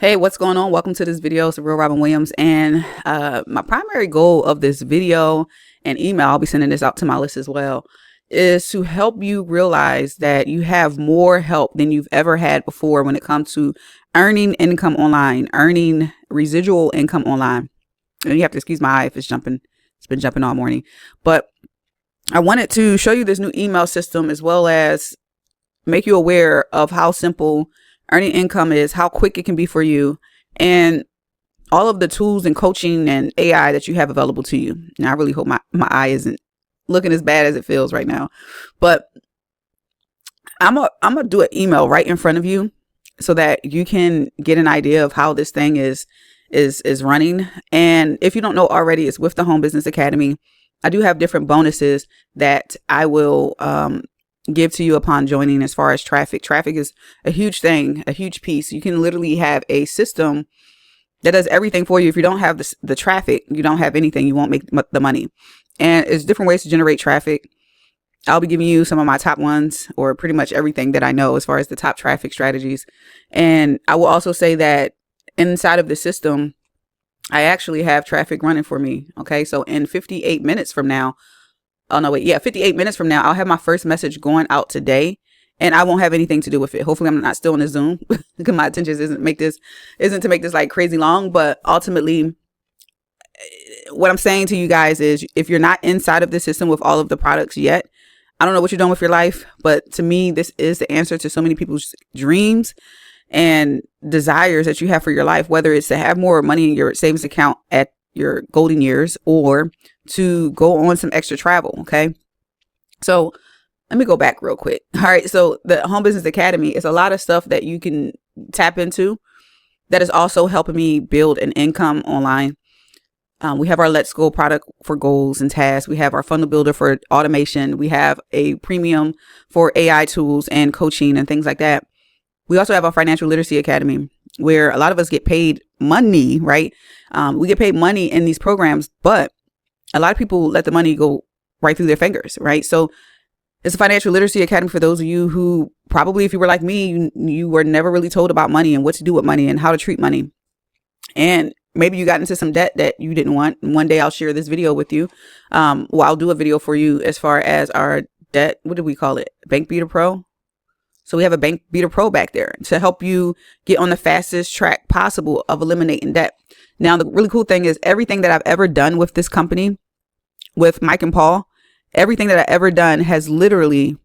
Hey, what's going on? Welcome to this video. It's the Real Robin Williams. And my primary goal of this video and email, I'll be sending this out to my list as well, is to help you realize that you have more help than you've ever had before when it comes to earning income online, earning residual income online. And you have to excuse my eye if it's jumping. It's been jumping all morning. But I wanted to show you this new email system as well as make you aware of how simple earning income is, how quick it can be for you, and all of the tools and coaching and AI that you have available to you. And I really hope my eye isn't looking as bad as it feels right now. But I'm gonna do an email right in front of you so that you can get an idea of how this thing is running. And if you don't know already, it's with the Home Business Academy. I do have different bonuses that I will give to you upon joining. As far as traffic is a huge thing, a huge piece. You can literally have a system that does everything for you. If you don't have the traffic, you don't have anything. You won't make the money. And it's different ways to generate traffic. I'll be giving you some of my top ones, or pretty much everything that I know as far as the top traffic strategies. And I will also say that inside of the system, I actually have traffic running for me. Okay. So in 58 minutes from now, 58 minutes from now, I'll have my first message going out today, and I won't have anything to do with it. Hopefully I'm not still in the Zoom because my intention isn't to make this like crazy long. But ultimately, what I'm saying to you guys is, if you're not inside of the system with all of the products yet, I don't know what you're doing with your life, but to me, this is the answer to so many people's dreams and desires that you have for your life, whether it's to have more money in your savings account at your golden years or to go on some extra travel. Okay. So let me go back real quick. All right. So the Home Business Academy is a lot of stuff that you can tap into that is also helping me build an income online. We have our Let's Go product for goals and tasks. We have our funnel builder for automation. We have a premium for AI tools and coaching and things like that. We also have our Financial Literacy Academy, where a lot of us get paid money, right? We get paid money in these programs, but a lot of people let the money go right through their fingers, right? So it's a Financial Literacy Academy for those of you who probably, if you were like me, you were never really told about money and what to do with money and how to treat money. And maybe you got into some debt that you didn't want. And one day I'll share this video with you. I'll do a video for you as far as our debt. What do we call it? Bank Beater Pro. So we have a Bank Beater Pro back there to help you get on the fastest track possible of eliminating debt. Now, the really cool thing is everything that I've ever done with this company, with Mike and Paul, everything that I've ever done has literally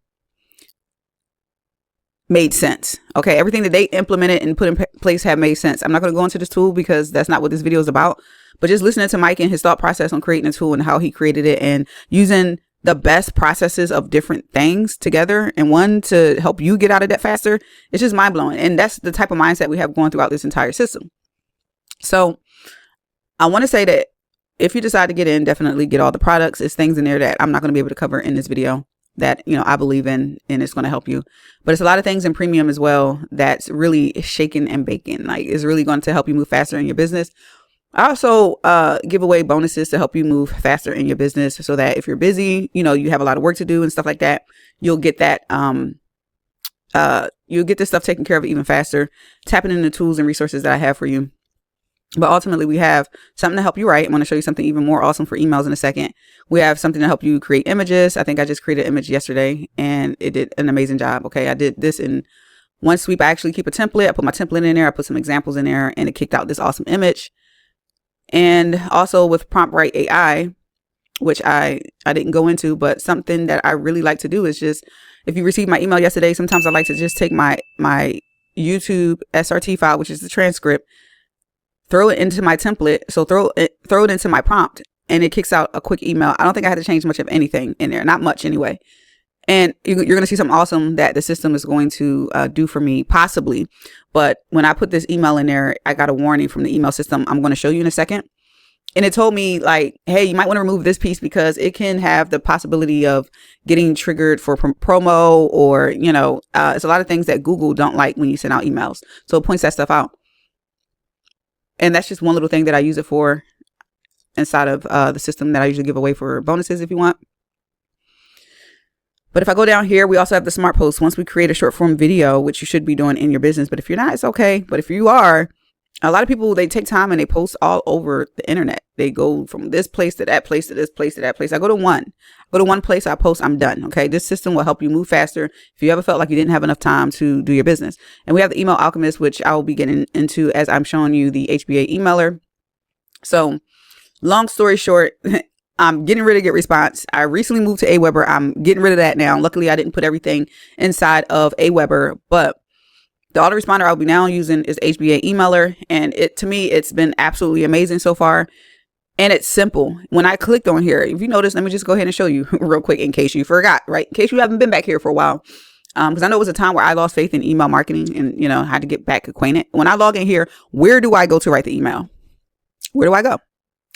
made sense. Okay. Everything that they implemented and put in place have made sense. I'm not going to go into this tool because that's not what this video is about, but just listening to Mike and his thought process on creating a tool and how he created it and using the best processes of different things together and one to help you get out of debt faster. It's just mind blowing. And that's the type of mindset we have going throughout this entire system. So I want to say that if you decide to get in, definitely get all the products. It's things in there that I'm not going to be able to cover in this video that, I believe in, and it's going to help you. But it's a lot of things in premium as well that's really shaking and baking. Like, it's really going to help you move faster in your business. I also give away bonuses to help you move faster in your business so that if you're busy, you have a lot of work to do and stuff like that, you'll get that, you'll get this stuff taken care of even faster, tapping into the tools and resources that I have for you. But ultimately, we have something to help you write. I'm going to show you something even more awesome for emails in a second. We have something to help you create images. I think I just created an image yesterday and it did an amazing job. Okay. I did this in one sweep. I actually keep a template. I put my template in there. I put some examples in there and it kicked out this awesome image. And also with Prompt Write AI, which I didn't go into, but something that I really like to do is just, if you received my email yesterday, sometimes I like to just take my YouTube SRT file, which is the transcript, throw it into my template. So throw it into my prompt and it kicks out a quick email. I don't think I had to change much of anything in there. Not much anyway. And you're going to see something awesome that the system is going to do for me, possibly. But when I put this email in there, I got a warning from the email system. I'm going to show you in a second. And it told me like, hey, you might want to remove this piece because it can have the possibility of getting triggered for promo or, it's a lot of things that Google don't like when you send out emails. So it points that stuff out. And that's just one little thing that I use it for inside of the system that I usually give away for bonuses if you want. But if I go down here, we also have the smart posts. Once we create a short form video, which you should be doing in your business, but if you're not, it's okay. But if you are, A lot of people, they take time and they post all over the internet. They go from this place to that place to this place to that place. I go to one place, I post, I'm done. Okay. This system will help you move faster if you ever felt like you didn't have enough time to do your business. And we have the email Alchemist, which I will be getting into as I'm showing you the HBA emailer. So long story short, I'm getting rid of GetResponse. I recently moved to Aweber. I'm getting rid of that now. Luckily, I didn't put everything inside of Aweber, but the autoresponder I'll be now using is HBA emailer. And to me, it's been absolutely amazing so far. And it's simple. When I clicked on here, if you notice, let me just go ahead and show you real quick in case you forgot, right? In case you haven't been back here for a while. Because I know it was a time where I lost faith in email marketing and, had to get back acquainted. When I log in here, where do I go to write the email? Where do I go?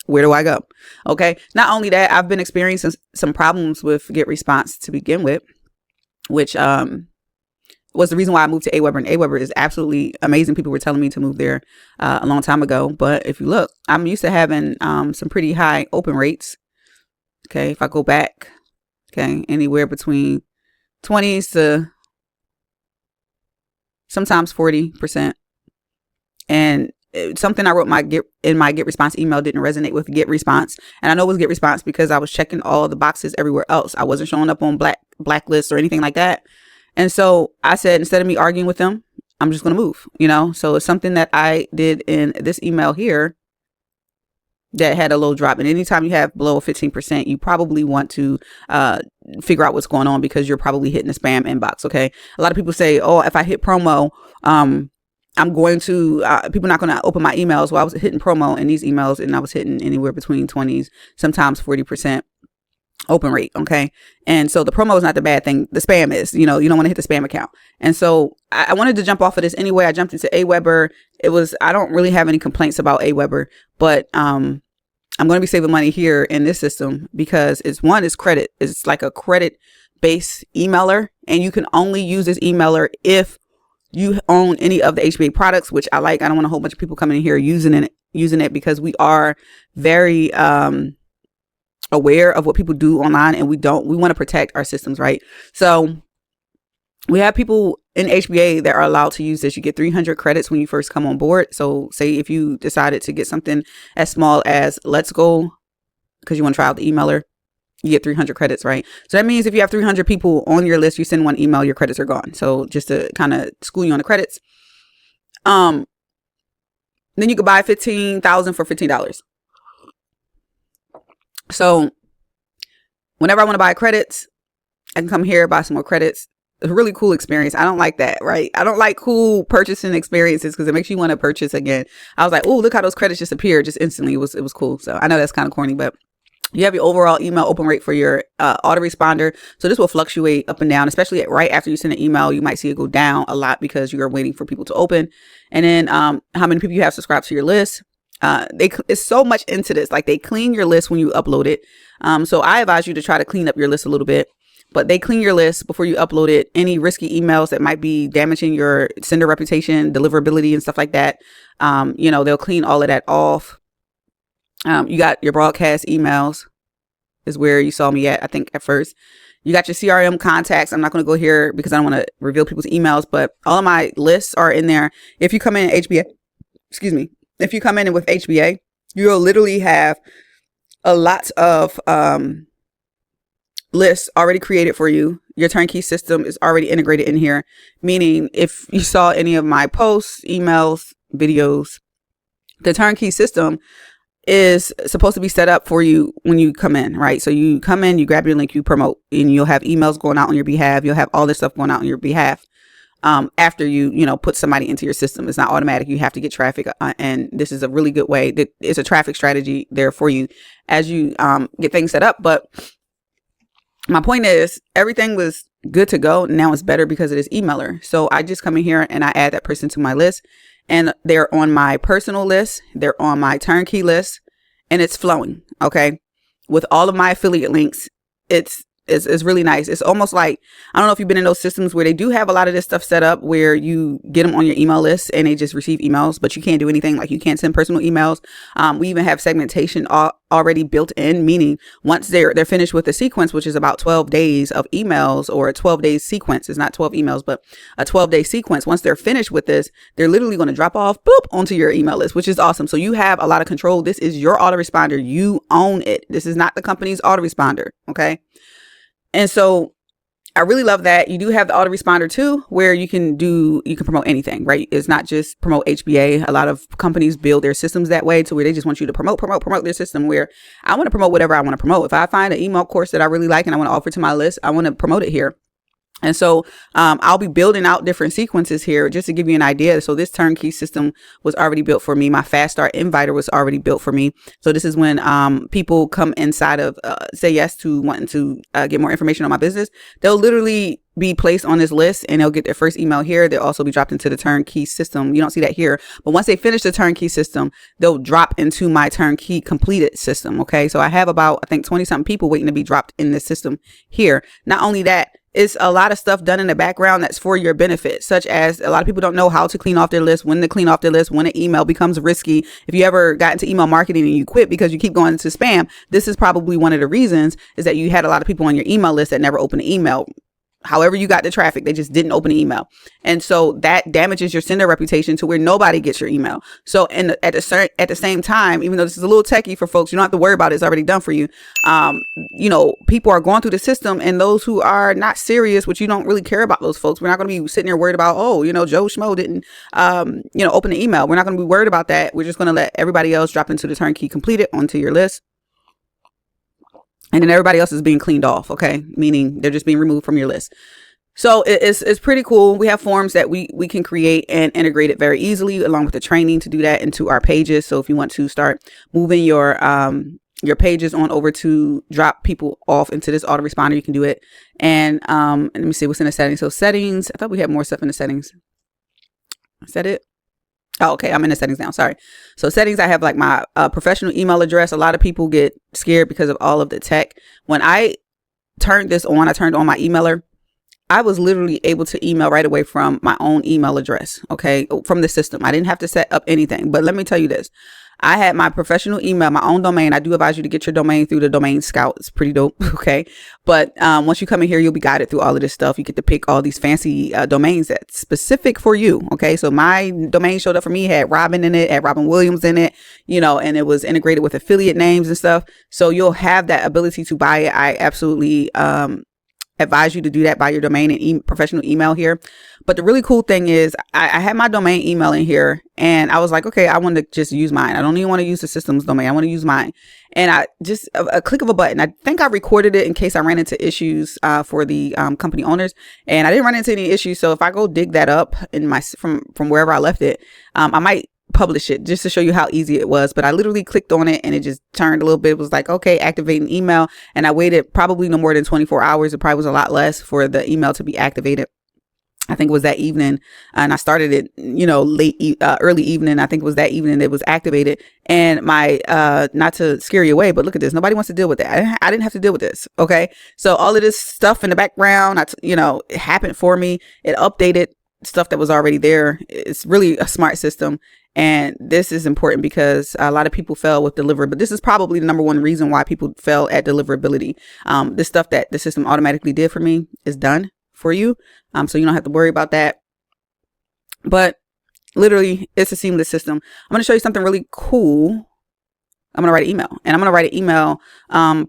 Where do I go? Okay. Not only that, I've been experiencing some problems with GetResponse to begin with, which, was the reason why I moved to Aweber. And Aweber is absolutely amazing. People were telling me to move there a long time ago. But if you look, I'm used to having some pretty high open rates. Okay. If I go back, okay, anywhere between 20s to sometimes 40%. And something I wrote in my GetResponse email didn't resonate with GetResponse. And I know it was GetResponse because I was checking all the boxes everywhere else. I wasn't showing up on blacklists or anything like that. And so I said, instead of me arguing with them, I'm just going to move, So it's something that I did in this email here that had a low drop. And anytime you have below 15%, you probably want to figure out what's going on because you're probably hitting the spam inbox. Okay. A lot of people say, oh, if I hit promo, I'm going to, people not going to open my emails. Well, I was hitting promo in these emails and I was hitting anywhere between 20s, sometimes 40%. Open rate. Okay. And so the promo is not the bad thing. The spam is, you don't want to hit the spam account. And so I wanted to jump off of this anyway. I jumped into Aweber. I don't really have any complaints about Aweber, but, I'm going to be saving money here in this system because it's credit. It's like a credit based emailer and you can only use this emailer if you own any of the HBA products, which I like. I don't want a whole bunch of people coming in here using it because we are very, aware of what people do online and we want to protect our systems, right? So we have people in HBA that are allowed to use this. You get 300 credits when you first come on board. So say if you decided to get something as small as Let's Go, because you want to try out the emailer, you get 300 credits, right? So that means if you have 300 people on your list, you send one email, your credits are gone. So just to kind of school you on the credits. Then you could buy 15,000 for $15. So whenever I want to buy credits, I can come here, buy some more credits. It's a really cool experience. I don't like that, right? I don't like cool purchasing experiences because it makes you want to purchase again. I was like, oh, look how those credits just appeared just instantly. It was cool. So I know that's kind of corny, but you have your overall email open rate for your autoresponder. So this will fluctuate up and down, especially right after you send an email. You might see it go down a lot because you are waiting for people to open. And then how many people you have subscribed to your list. It's so much into this. Like they clean your list when you upload it. So I advise you to try to clean up your list a little bit, but they clean your list before you upload it. Any risky emails that might be damaging your sender reputation, deliverability and stuff like that. They'll clean all of that off. You got your broadcast emails is where you saw me at, I think at first. You got your CRM contacts. I'm not going to go here because I don't want to reveal people's emails, but all of my lists are in there. If you come in HBA, if you come in with HBA, you'll literally have a lot of lists already created for you. Your Turnkey system is already integrated in here, meaning if you saw any of my posts, emails, videos, the Turnkey system is supposed to be set up for you when you come in, right? So you come in, you grab your link, you promote, and you'll have emails going out on your behalf. You'll have all this stuff going out on your behalf. After you put somebody into your system. It's not automatic. You have to get traffic. And this is a really good way. It's a traffic strategy there for you as you get things set up. But my point is everything was good to go. Now it's better because it is emailer. So I just come in here and I add that person to my list and they're on my personal list. They're on my Turnkey list and it's flowing. Okay. With all of my affiliate links, it's really nice. It's almost like, I don't know if you've been in those systems where they do have a lot of this stuff set up where you get them on your email list and they just receive emails, but you can't do anything. Like you can't send personal emails. We even have segmentation already built in, meaning once they're finished with the sequence, which is about 12 days of emails, or a 12 days sequence. It's not 12 emails, but a 12-day sequence. Once they're finished with this, they're literally going to drop off, boop, onto your email list, which is awesome. So you have a lot of control. This is your autoresponder. You own it. This is not the company's autoresponder. Okay. And so I really love that. You do have the autoresponder too, where you can promote anything, right? It's not just promote HBA. A lot of companies build their systems that way, to where they just want you to promote their system, where I want to promote whatever I want to promote. If I find an email course that I really like and I want to offer to my list, I want to promote it here. And so I'll be building out different sequences here just to give you an idea. So this turnkey system was already built for me. My fast start inviter was already built for me. So this is when people come inside of say yes to wanting to get more information on my business. They'll literally be placed on this list, and they'll get their first email here. They'll also be dropped into the turnkey system. You don't see that here, but once they finish the turnkey system, they'll drop into my turnkey completed system. Okay. So I have about, I think, 20 something people waiting to be dropped in this system here. Not only that, it's a lot of stuff done in the background that's for your benefit, such as a lot of people don't know how to clean off their list, when to clean off their list, when an email becomes risky. If you ever got into email marketing and you quit because you keep going into spam, this is probably one of the reasons, is that you had a lot of people on your email list that never opened an email. However you got the traffic, they just didn't open the email. And so that damages your sender reputation to where nobody gets your email. So at the same time, even though this is a little techie for folks, you don't have to worry about it. It's already done for you. People are going through the system, and those who are not serious, which you don't really care about those folks. We're not going to be sitting here worried about, Joe Schmo didn't, open the email. We're not going to be worried about that. We're just going to let everybody else drop into the turnkey completed onto your list. And then everybody else is being cleaned off. Okay. Meaning they're just being removed from your list. So it's pretty cool. We have forms that we can create and integrate it very easily, along with the training to do that into our pages. So if you want to start moving your pages on over to drop people off into this autoresponder, you can do it. And let me see what's in the settings. So settings, I thought we had more stuff in the settings. Is that it? Oh, okay. I'm in the settings now. Sorry. So settings, I have like my professional email address. A lot of people get scared because of all of the tech. When I turned this on, I turned on my emailer. I was literally able to email right away from my own email address. Okay. From the system. I didn't have to set up anything. But let me tell you this. I had my professional email, my own domain. I do advise you to get your domain through the Domain Scout. It's pretty dope. Okay. But once you come in here, you'll be guided through all of this stuff. You get to pick all these fancy domains that's specific for you. Okay. So my domain showed up for me, had Robin in it, had Robin Williams in it, and it was integrated with affiliate names and stuff. So you'll have that ability to buy it. I absolutely advise you to do that by your domain and professional email here. But the really cool thing is I had my domain email in here, and I was like, okay, I want to just use mine. I don't even want to use the system's domain. I want to use mine. And I just a click of a button. I think I recorded it in case I ran into issues for the company owners, and I didn't run into any issues. So if I go dig that up in my from wherever I left it, I might publish it just to show you how easy it was. But I literally clicked on it, and it just turned a little bit. It was like, okay, activating email. And I waited probably no more than 24 hours. It probably was a lot less for the email to be activated. I think it was that evening, and I started it, early evening. I think it was that evening it was activated. And my, not to scare you away, but look at this. Nobody wants to deal with that. I didn't have to deal with this. Okay. So all of this stuff in the background, it happened for me. It updated stuff that was already there. It's really a smart system. And this is important because a lot of people fail with deliverability. But this is probably the number one reason why people fail at deliverability. This stuff that the system automatically did for me is done for you. So you don't have to worry about that. But literally, it's a seamless system. I'm going to show you something really cool. I'm going to write an email, and I'm going to write an email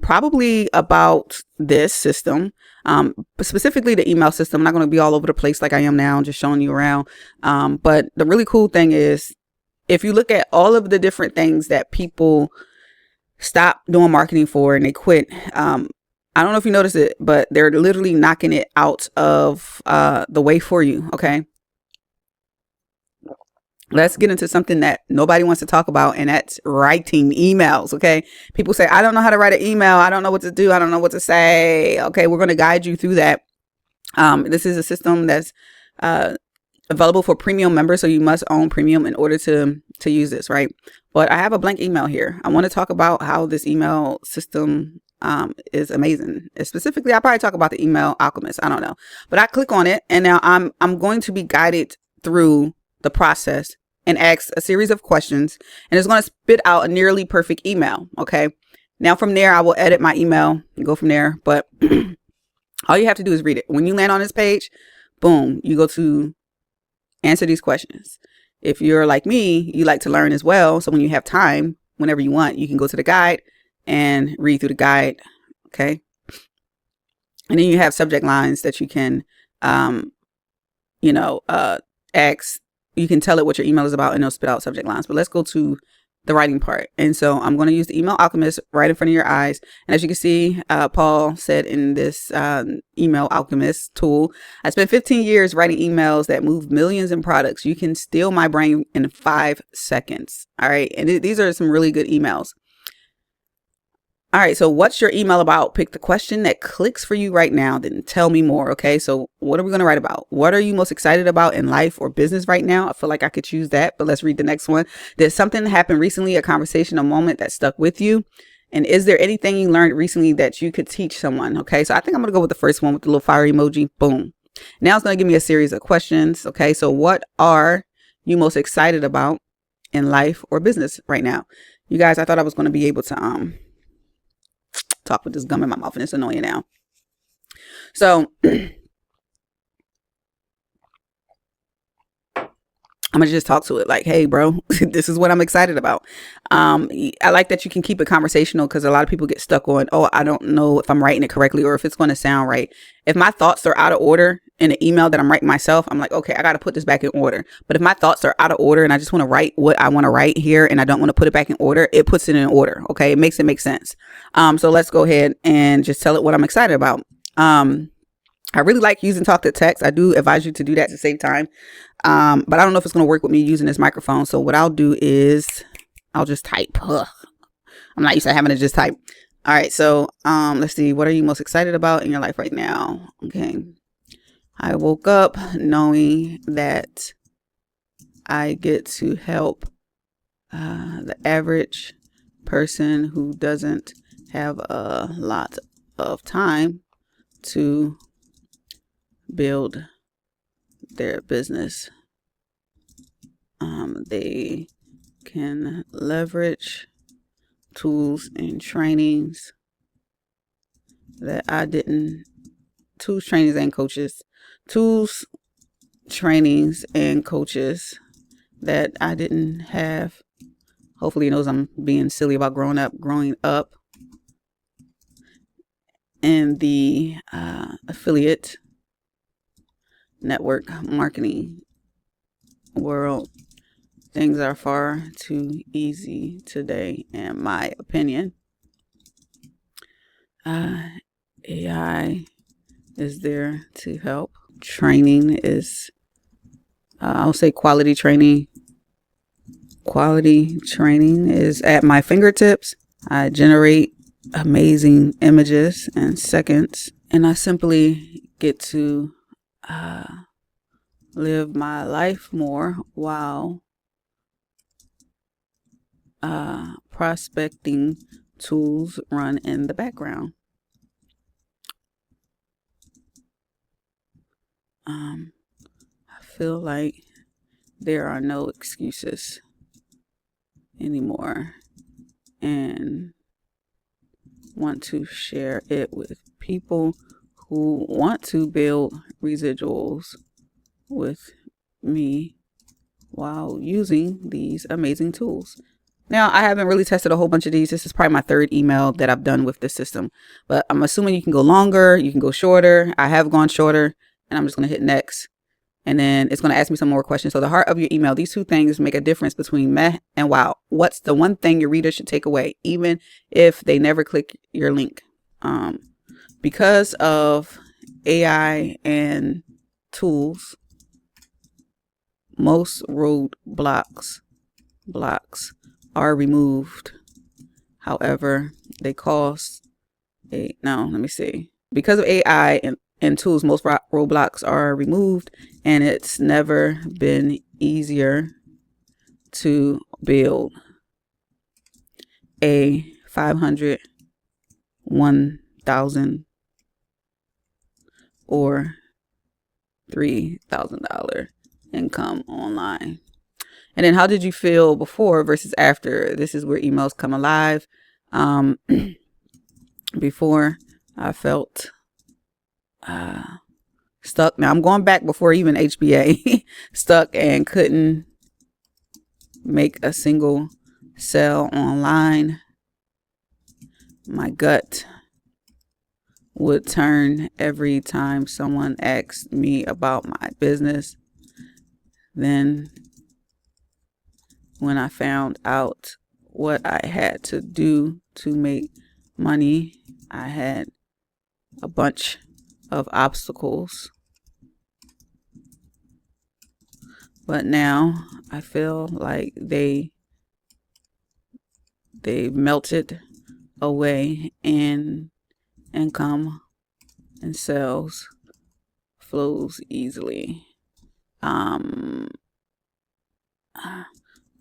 probably about this system, specifically the email system. I'm not going to be all over the place like I am now, just showing you around. But the really cool thing is, if you look at all of the different things that people stop doing marketing for and they quit, I don't know if you notice it, but they're literally knocking it out of the way for you. Okay. Let's get into something that nobody wants to talk about, and that's writing emails. Okay. People say, I don't know how to write an email. I don't know what to do. I don't know what to say. Okay. We're going to guide you through that. This is a system that's available for premium members. So you must own premium in order to use this. Right. But I have a blank email here. I want to talk about how this email system is amazing. Specifically, I'll probably talk about the email Alchemist. I don't know, but I click on it, and now I'm going to be guided through the process and asks a series of questions, and it's going to spit out a nearly perfect email. Okay. Now from there, I will edit my email and go from there. But all you have to do is read it. When you land on this page, boom, you go to answer these questions. If you're like me, you like to learn as well. So when you have time, whenever you want, you can go to the guide and read through the guide. Okay. And then you have subject lines that you can, ask. You can tell it what your email is about and it'll spit out subject lines. But let's go to the writing part. And so I'm going to use the Email Alchemist right in front of your eyes. And as you can see, Paul said in this Email Alchemist tool, I spent 15 years writing emails that move millions in products. You can steal my brain in 5 seconds. All right. And these are some really good emails. All right, so what's your email about? Pick the question that clicks for you right now, then tell me more, okay? So what are we going to write about? What are you most excited about in life or business right now? I feel like I could choose that, but let's read the next one. Did something happen recently, a conversation, a moment that stuck with you? And is there anything you learned recently that you could teach someone? Okay, so I think I'm going to go with the first one with the little fire emoji. Boom. Now it's going to give me a series of questions, okay? So what are you most excited about in life or business right now? You guys, I thought I was going to be able to talk with this gum in my mouth and it's annoying now. So I'm gonna just talk to it like, hey, bro, this is what I'm excited about. I like that you can keep it conversational because a lot of people get stuck on, oh, I don't know if I'm writing it correctly or if it's going to sound right. If my thoughts are out of order in an email that I'm writing myself, I'm like, okay, I got to put this back in order. But if my thoughts are out of order and I just want to write what I want to write here and I don't want to put it back in order, it puts it in order. Okay, it makes sense. So let's go ahead and just tell it what I'm excited about. I really like using talk to text. I do advise you to do that to save time. But I don't know if it's going to work with me using this microphone. So what I'll do is I'll just type. Ugh. I'm not used to having to just type. All right. So let's see. What are you most excited about in your life right now? Okay. I woke up knowing that I get to help the average person who doesn't have a lot of time to build their business. They can leverage tools and trainings that I didn't, tools, trainings, and coaches that I didn't have. Hopefully he knows I'm being silly about growing up in the affiliate network marketing world. Things are far too easy today, in my opinion. AI is there to help. Training is, I'll say quality training. Quality training is at my fingertips. I generate amazing images in seconds, and I simply get to live my life more while prospecting tools run in the background. I feel like there are no excuses anymore and want to share it with people who want to build residuals with me while using these amazing tools. Now, I haven't really tested a whole bunch of these. This is probably my 3rd email that I've done with this system, but I'm assuming you can go longer, you can go shorter. I have gone shorter, and I'm just going to hit next. And then it's going to ask me some more questions. So the heart of your email, these 2 things make a difference between meh and wow. What's the one thing your reader should take away, even if they never click your link? Because of AI and tools, most roadblocks are removed. However, they cost because of AI and tools, most roadblocks are removed, and it's never been easier to build a $500, $1,000, or $3,000 income online. And then how did you feel before versus after? This is where emails come alive. Before, I felt stuck. Now I'm going back before even HBA. Stuck and couldn't make a single sale online. My gut would turn every time someone asked me about my business. Then when I found out what I had to do to make money, I had a bunch of obstacles. But now I feel like they melted away, and income and sales flows easily.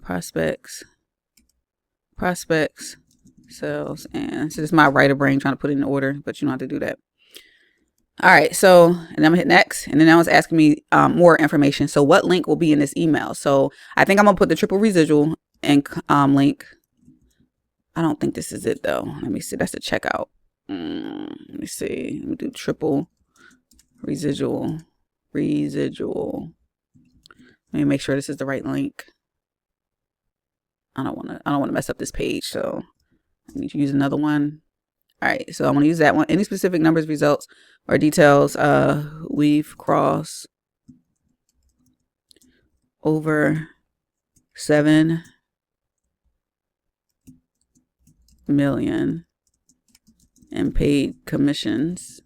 Prospects, sales, and so this is my writer brain trying to put it in order, but you don't have to do that. All right, so, and I'm gonna hit next, and then now it's asking me more information. So what link will be in this email? So I think I'm gonna put the triple residual and link. I don't think this is it though. Let me see. That's the checkout. Let me see. Let me do triple residual. Let me make sure this is the right link. I don't want to mess up this page, so I need to use another one. All right, so I'm going to use that one. Any specific numbers, results, or details? We've crossed over 7 million in paid commissions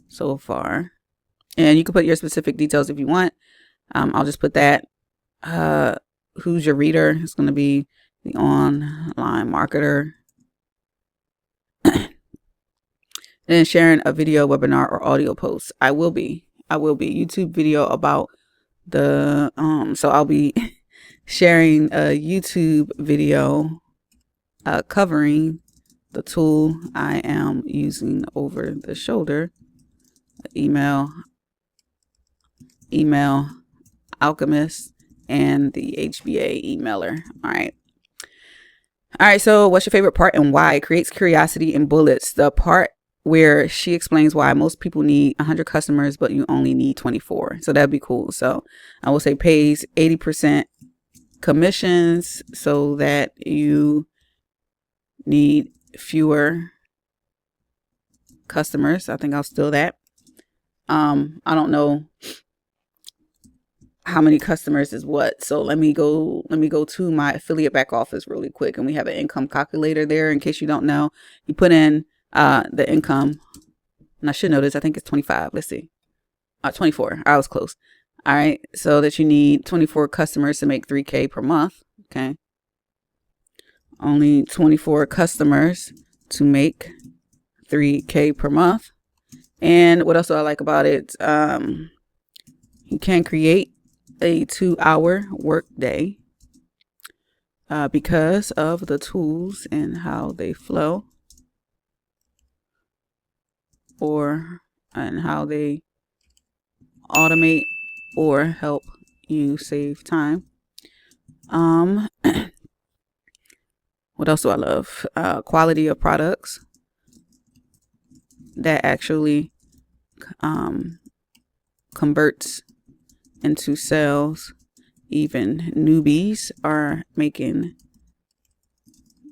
so far. And you can put your specific details if you want. I'll just put that. Who's your reader? It's going to be the online marketer. And then sharing a video, webinar, or audio post. I will be YouTube video about the so I'll be sharing a YouTube video covering the tool I am using over the shoulder. Email, Alchemist, and the HBA emailer. All right, so what's your favorite part and why? It creates curiosity in bullets. The part where she explains why most people need 100 customers, but you only need 24. So that'd be cool. So I will say pays 80% commissions so that you need fewer customers. I think I'll steal that. I don't know how many customers is what. So let me go to my affiliate back office really quick. And we have an income calculator there in case you don't know. You put in the income, and I should know this. I think it's 25. Let's see. 24. I was close. All right. So that you need 24 customers to make 3K per month. Okay. Only 24 customers to make 3K per month. And what else do I like about it? You can create a 2-hour work day because of the tools and how they flow, and how they automate or help you save time. What else do I love? Quality of products that actually converts into sales. Even newbies are making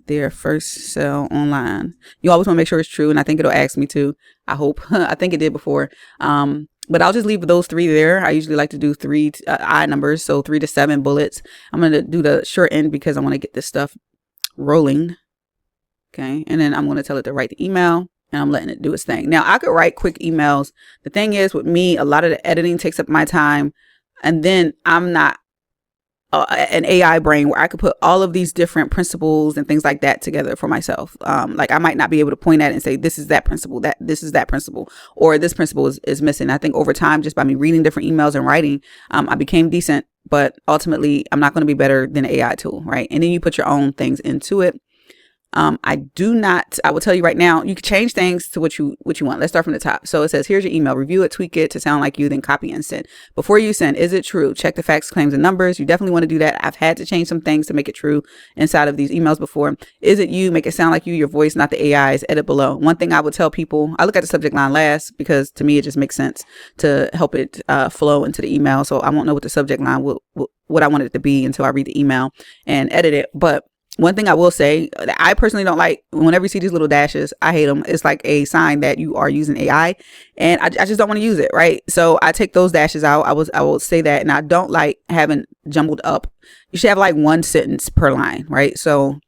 their first sale online. You always want to make sure it's true, and I think it'll ask me to. I hope. I think it did before. But I'll just leave those 3 there. I usually like to do 3 odd numbers, so 3 to 7 bullets. I'm going to do the short end because I want to get this stuff rolling. Okay, and then I'm going to tell it to write the email, and I'm letting it do its thing. Now, I could write quick emails. The thing is, with me, a lot of the editing takes up my time, and then I'm not an AI brain where I could put all of these different principles and things like that together for myself. Like I might not be able to point at it and say, this is that principle, this is that principle, or this principle is missing. I think over time, just by me reading different emails and writing, I became decent, but ultimately I'm not going to be better than an AI tool. Right. And then you put your own things into it. I will tell you right now, you can change things to what you want. Let's start from the top. So it says, here's your email, review it, tweak it to sound like you, then copy and send. Before you send, is it true? Check the facts, claims, and numbers. You definitely want to do that. I've had to change some things to make it true inside of these emails before. Is it you? Make it sound like you, your voice, not the AI's. Edit below. One thing I would tell people, I look at the subject line last because to me, it just makes sense to help it flow into the email. So I won't know what the subject line what I want it to be until I read the email and edit it. But one thing I will say, I personally don't like whenever you see these little dashes, I hate them. It's like a sign that you are using AI, and I just don't want to use it. Right. So I take those dashes out. I will say that. And I don't like having jumbled up. You should have like one sentence per line. Right. So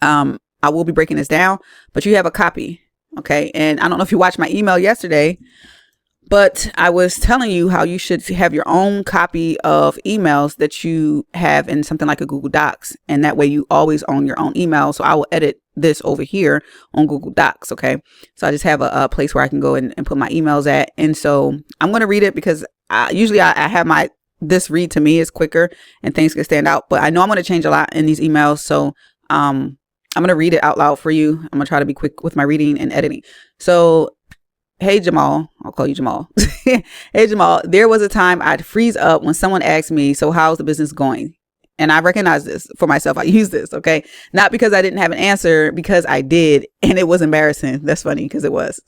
I will be breaking this down, but you have a copy. OK. And I don't know if you watched my email yesterday, but I was telling you how you should have your own copy of emails that you have in something like a Google Docs. And that way you always own your own email. So I will edit this over here on Google Docs. Okay. So I just have a place where I can go and put my emails at. And so I'm going to read it because usually I have this read to me is quicker and things can stand out. But I know I'm going to change a lot in these emails. So I'm going to read it out loud for you. I'm going to try to be quick with my reading and editing. So, hey, Jamal, I'll call you Jamal. Hey, Jamal, there was a time I'd freeze up when someone asked me, so how's the business going? And I recognize this for myself. I use this. Okay. Not because I didn't have an answer, because I did. And it was embarrassing. That's funny because it was.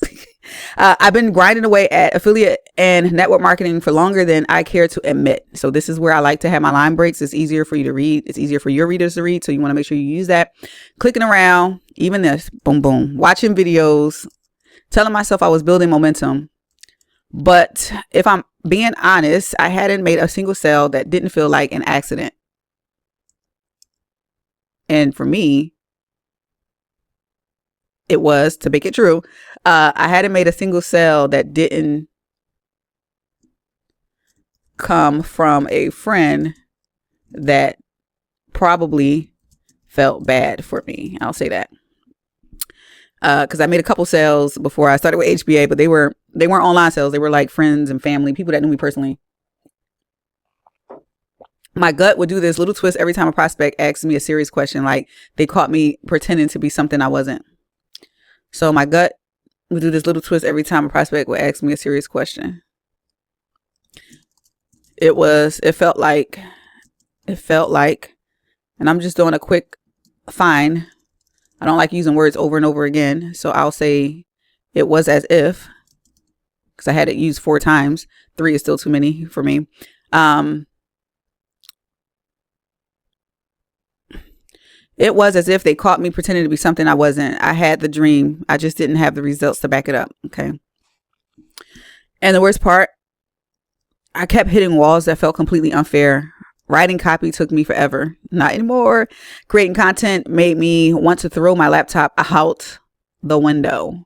I've been grinding away at affiliate and network marketing for longer than I care to admit. So this is where I like to have my line breaks. It's easier for you to read. It's easier for your readers to read. So you want to make sure you use that. Clicking around, even this, boom, boom, watching videos, telling myself I was building momentum. But if I'm being honest, I hadn't made a single sale that didn't feel like an accident. And for me, it was, to make it true, I hadn't made a single sale that didn't come from a friend that probably felt bad for me. I'll say that. Because I made a couple sales before I started with HBA, but they weren't online sales. They were like friends and family, people that knew me personally. My gut would do this little twist every time a prospect asked me a serious question, like they caught me pretending to be something I wasn't. So my gut would do this little twist every time a prospect would ask me a serious question. It felt like, and I'm just doing a quick fine. I don't like using words over and over again. So I'll say it was as if, because I had it used 4 times. 3 is still too many for me. It was as if they caught me pretending to be something I wasn't. I had the dream. I just didn't have the results to back it up. Okay. And the worst part, I kept hitting walls that felt completely unfair. Writing copy took me forever. Not anymore. Creating content made me want to throw my laptop out the window.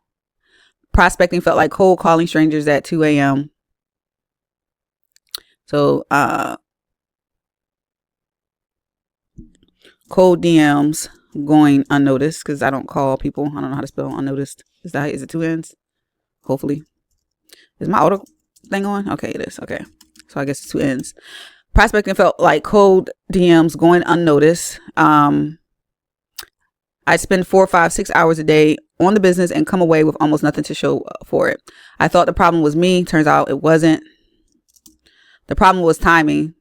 Prospecting felt like cold calling strangers at 2 a.m. So, cold DMs going unnoticed because I don't call people. I don't know how to spell unnoticed. Is it 2 N's? Hopefully. Is my auto thing on? Okay, it is. Okay. So I guess it's 2 N's. Prospecting felt like cold DMs going unnoticed. I spend 4, 5, 6 hours a day on the business and come away with almost nothing to show for it. I thought the problem was me. Turns out it wasn't. The problem was timing.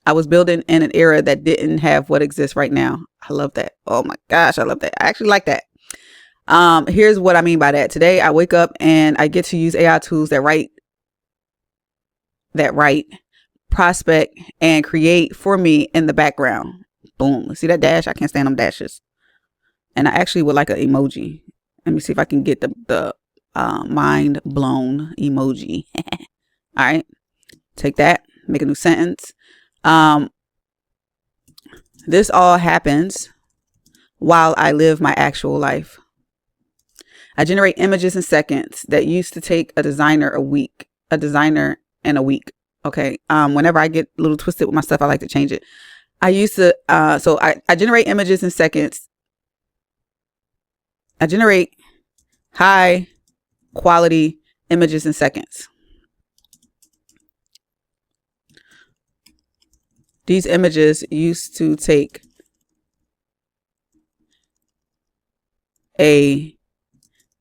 I was building in an era that didn't have what exists right now. I love that. Oh my gosh, I love that. I actually like that. Here's what I mean by that. Today I wake up and I get to use AI tools that write, prospect, and create for me in the background. Boom. See that dash? I can't stand them dashes. And I actually would like an emoji. Let me see if I can get the mind blown emoji. All right. Take that. Make a new sentence. This all happens while I live my actual life. I generate images in seconds that used to take a designer in a week. Okay. Whenever I get a little twisted with my stuff, I like to change it. I used to, so I generate images in seconds. I generate high quality images in seconds. These images used to take a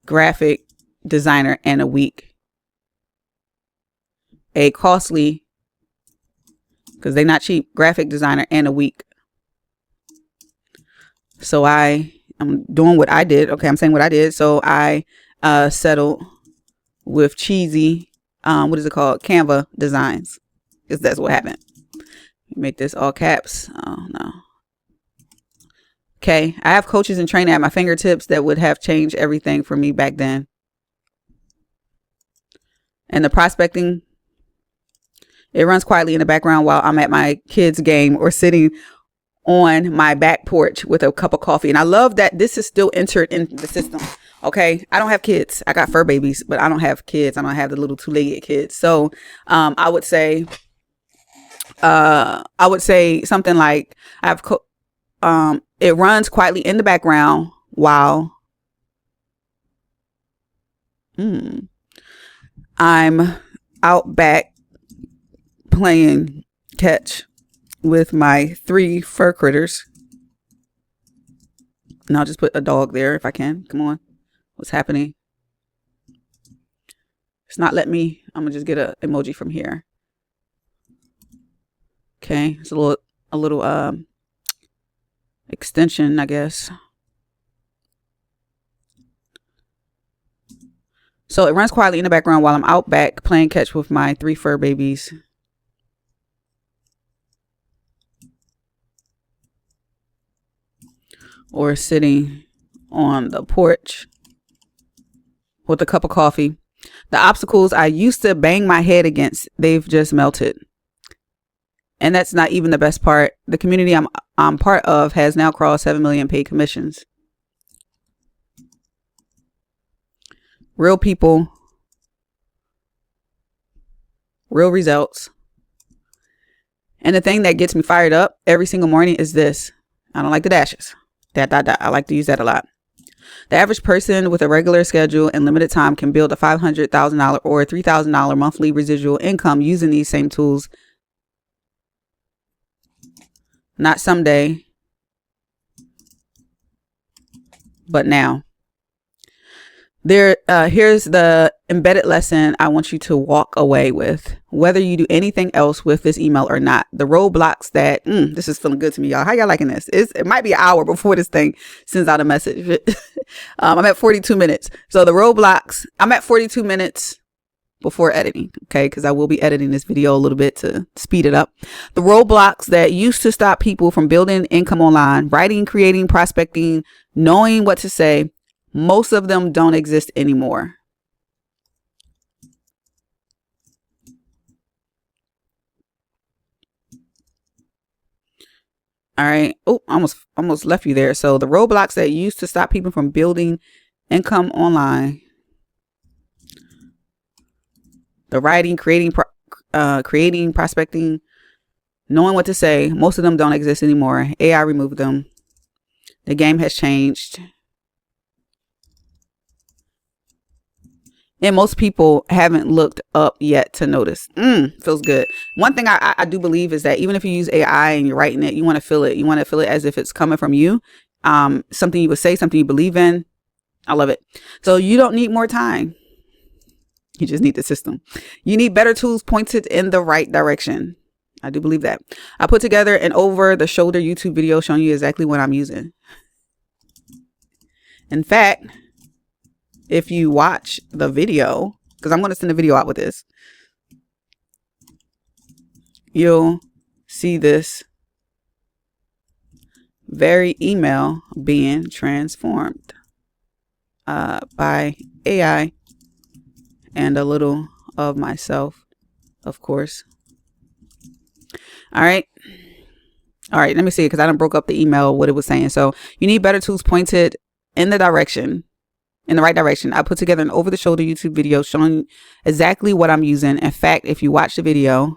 graphic designer and a week. A costly, because they're not cheap, graphic designer and a week. So I'm doing what I did. Okay, I'm saying what I did. So I settled with cheesy, what is it called? Canva designs. Because that's what happened. Make this all caps. Oh, no. Okay, I have coaches and training at my fingertips that would have changed everything for me back then. And the prospecting, it runs quietly in the background while I'm at my kids' game or sitting on my back porch with a cup of coffee. And I love that this is still entered in the system. Okay, I don't have kids. I got fur babies, but I don't have kids. I don't have the little two-legged kids. So I would say something like I have it runs quietly in the background while I'm out back playing catch with my 3 fur critters. And I'll just put a dog there if I can. Come on. What's happening? It's not letting me. I'm gonna just get an emoji from here. Okay, it's a little extension, I guess. So it runs quietly in the background while I'm out back playing catch with my 3 fur babies. Or sitting on the porch with a cup of coffee. The obstacles I used to bang my head against, they've just melted. And that's not even the best part. The community I'm part of has now crossed 7 million paid commissions. Real people, real results. And the thing that gets me fired up every single morning is this. I don't like the dashes. I like to use that a lot. The average person with a regular schedule and limited time can build a $500,000 or $3,000 monthly residual income using these same tools. Not someday, but now. Here's the embedded lesson I want you to walk away with, whether you do anything else with this email or not. The roadblocks that, this is feeling good to me, y'all. How y'all liking this? It might be an hour before this thing sends out a message. I'm at 42 minutes. So the roadblocks, I'm at 42 minutes before editing, okay? Because I will be editing this video a little bit to speed it up. The roadblocks that used to stop people from building income online, writing, creating, prospecting, knowing what to say, most of them don't exist anymore. All right. Oh, almost left you there. So the roadblocks that used to stop people from building income online, the writing, creating, prospecting, knowing what to say, most of them don't exist anymore. AI removed them. The game has changed. And most people haven't looked up yet to notice. Feels good. One thing I do believe is that even if you use AI and you're writing it, you want to feel it. You want to feel it as if it's coming from you. Something you would say, something you believe in. I love it. So you don't need more time. You just need the system. You need better tools pointed in the right direction. I do believe that. I put together an over-the-shoulder YouTube video showing you exactly what I'm using. In fact, if you watch the video, because I'm going to send a video out with this, you'll see this very email being transformed by AI and a little of myself, of course. All right. Let me see, because I done broke up the email, what it was saying. So you need better tools pointed in the right direction. I put together an over-the-shoulder YouTube video showing exactly what I'm using. In fact, if you watch the video,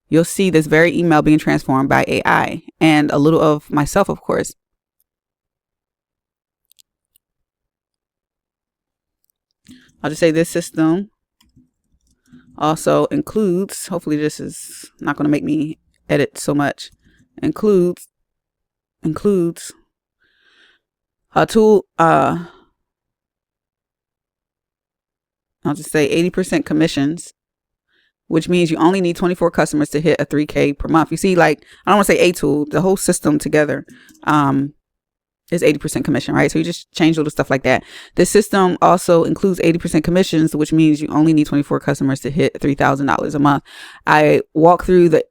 you'll see this very email being transformed by AI and a little of myself, of course. I'll just say this system also includes, hopefully this is not going to make me edit so much, includes A tool, I'll just say 80% commissions, which means you only need 24 customers to hit a 3K per month. You see, like, I don't want to say a tool, the whole system together is 80% commission, right? So you just change little stuff like that. This system also includes 80% commissions, which means you only need 24 customers to hit $3,000 a month. I walk through the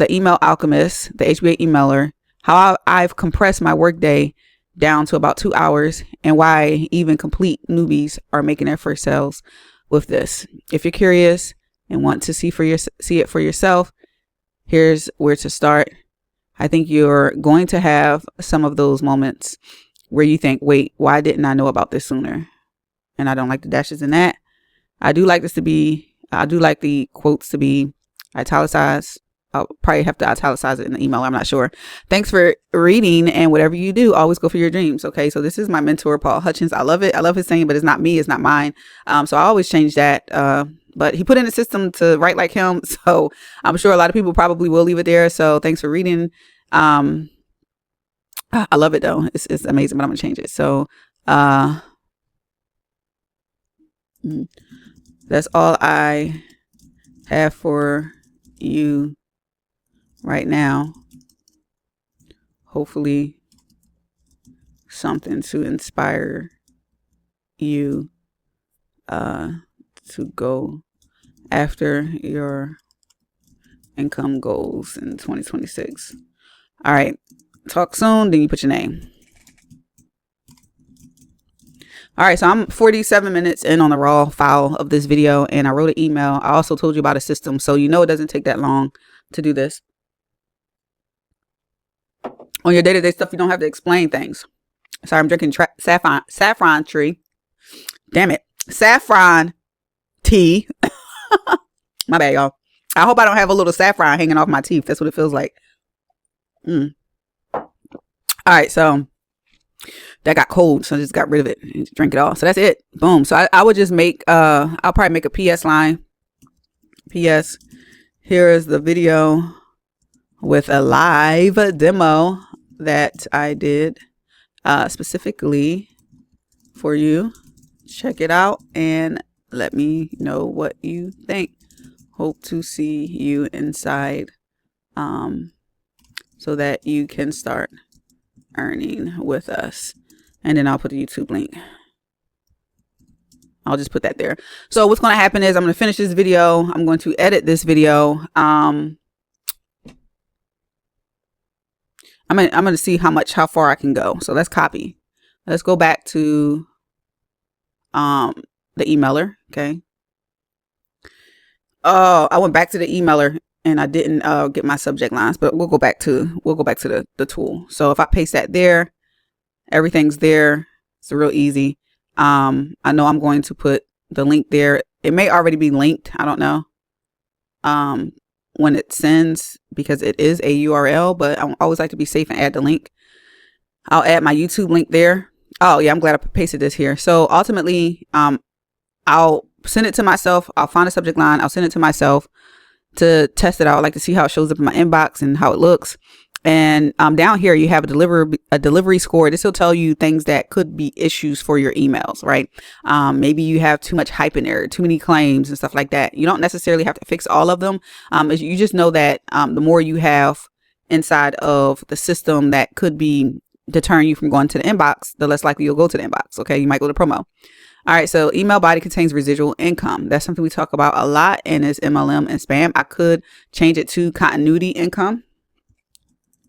email Alchemist, the HBA emailer, how I've compressed my workday down to about 2 hours, and why even complete newbies are making their first sales with this. If you're curious and want to see it for yourself, here's where to start. I think you're going to have some of those moments where you think, wait, why didn't I know about this sooner? And I don't like the dashes in that. I do like the quotes to be italicized. I'll probably have to italicize it in the email. I'm not sure. Thanks for reading, and whatever you do, always go for your dreams. Okay. So this is my mentor, Paul Hutchins. I love it. I love his saying, but it's not me. It's not mine. So I always change that. But he put in a system to write like him. So I'm sure a lot of people probably will leave it there. So thanks for reading. I love it though. It's amazing, but I'm gonna change it. So, that's all I have for you right now. Hopefully something to inspire you to go after your income goals in 2026. All right. Talk soon. Then you put your name. All right. So I'm 47 minutes in on the raw file of this video, and I wrote an email. I also told you about a system, so you know it doesn't take that long to do this. On your day-to-day stuff, you don't have to explain things. Sorry, I'm drinking saffron tree. Damn it. Saffron tea. My bad, y'all. I hope I don't have a little saffron hanging off my teeth. That's what it feels like. All right, so that got cold, so I just got rid of it and drink it all. So that's it. Boom. So I would just make I'll probably make a PS line. PS, here is the video with a live demo that I did specifically for you. Check it out and let me know what you think. Hope to see you inside so that you can start earning with us. And then I'll put the YouTube link. I'll just put that there. So what's going to happen is I'm going to finish this video. I'm going to edit this video. I'm going to see how far I can go. So let's copy. Let's go back to the emailer. Okay. Oh, I went back to the emailer and I didn't get my subject lines, but we'll go back to the tool. So if I paste that there, everything's there. It's real easy. I know I'm going to put the link there. It may already be linked. I don't know. When it sends, because it is a URL, but I always like to be safe and add the link. I'll add my YouTube link there. Oh yeah, I'm glad I pasted this here. So ultimately, I'll send it to myself. I'll find a subject line. I'll send it to myself to test it out. I like to see how it shows up in my inbox and how it looks. And down here, you have a delivery score. This will tell you things that could be issues for your emails, right? Maybe you have too much hype in there, too many claims and stuff like that. You don't necessarily have to fix all of them. You just know that the more you have inside of the system that could be deterring you from going to the inbox, the less likely you'll go to the inbox. Okay, you might go to promo. All right, so email body contains residual income. That's something we talk about a lot, and it's MLM and spam. I could change it to continuity income.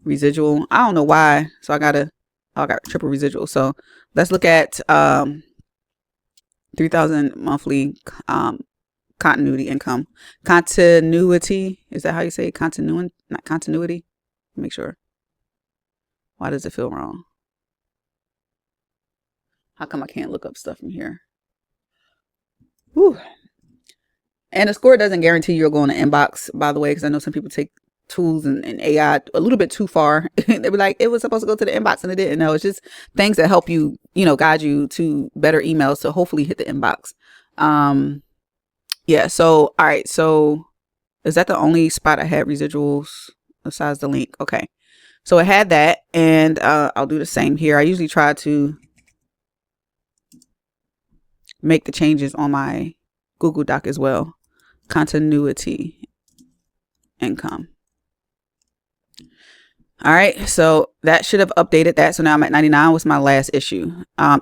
Residual, I don't know why, so I got triple residual. So let's look at 3,000 monthly continuity income. Continuity, is that how you say it? Continuity, not continuity? Make sure. Why does it feel wrong? How come I can't look up stuff from here? Whew. And the score doesn't guarantee you'll go in the inbox, by the way, because I know some people take tools and AI a little bit too far. They were like, it was supposed to go to the inbox and it didn't. No, it's just things that help you, guide you to better emails to hopefully hit the inbox. Yeah. So, all right. So is that the only spot I had residuals besides the link? Okay. So it had that, and I'll do the same here. I usually try to make the changes on my Google Doc as well. Continuity income. All right, so that should have updated that. So now I'm at 99 was my last issue.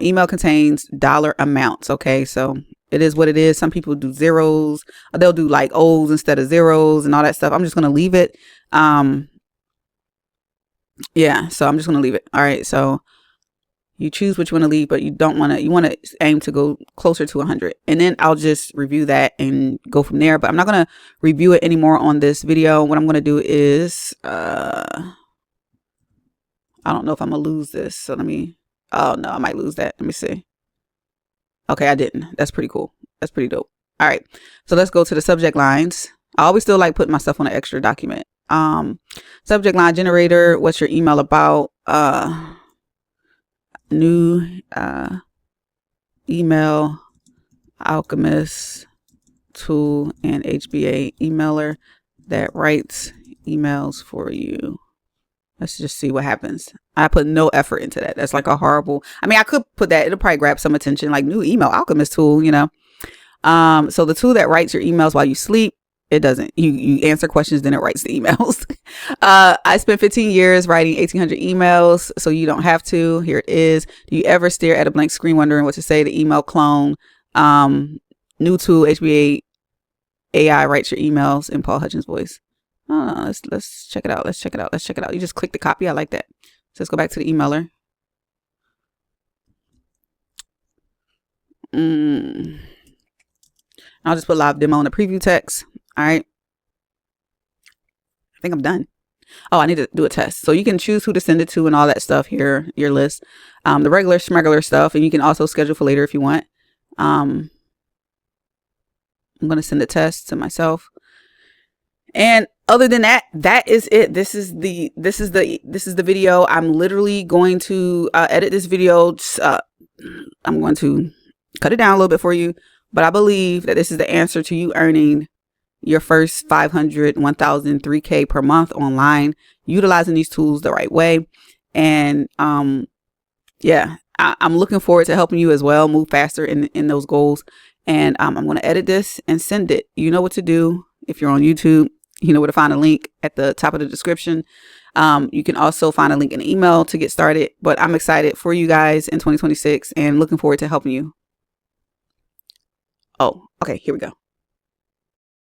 Email contains dollar amounts. Okay, so it is what it is. Some people do zeros. They'll do like O's instead of zeros and all that stuff. I'm just going to leave it. Yeah, so I'm just going to leave it. All right, so you choose what you want to leave, but you don't want to, you want to aim to go closer to 100. And then I'll just review that and go from there. But I'm not going to review it anymore on this video. What I'm going to do is, I don't know if I'm going to lose this. So let me, oh no, I might lose that. Let me see. Okay, I didn't. That's pretty cool. That's pretty dope. All right. So let's go to the subject lines. I always still like putting myself on an extra document. Subject line generator. What's your email about? New email Alchemist tool and HBA emailer that writes emails for you. Let's just see what happens. I put no effort into that. That's like a horrible, I mean, I could put that, it'll probably grab some attention, like new email Alchemist tool, you know. So the tool that writes your emails while you sleep, it doesn't. You answer questions, then it writes the emails. I spent 15 years writing 1,800 emails, so you don't have to. Here it is. Do you ever stare at a blank screen wondering what to say? The email clone. New tool, HBA AI writes your emails in Paul Hutchins' voice. Let's check it out. Let's check it out. Let's check it out. You just click the copy. I like that. So let's go back to the emailer. I'll just put live demo in the preview text. All right. I think I'm done. Oh, I need to do a test. So you can choose who to send it to and all that stuff here, your list. The regular schmegular stuff, and you can also schedule for later if you want. I'm going to send a test to myself. And other than that, that is it. This is the video. I'm literally going to edit this video. I'm going to cut it down a little bit for you, but I believe that this is the answer to you earning your first 500, 1,000, 3K per month online, utilizing these tools the right way. And yeah, I'm looking forward to helping you as well move faster in those goals. And I'm going to edit this and send it. You know what to do. If you're on YouTube, you know where to find a link at the top of the description. You can also find a link in the email to get started. But I'm excited for you guys in 2026 and looking forward to helping you. Oh, okay, here we go.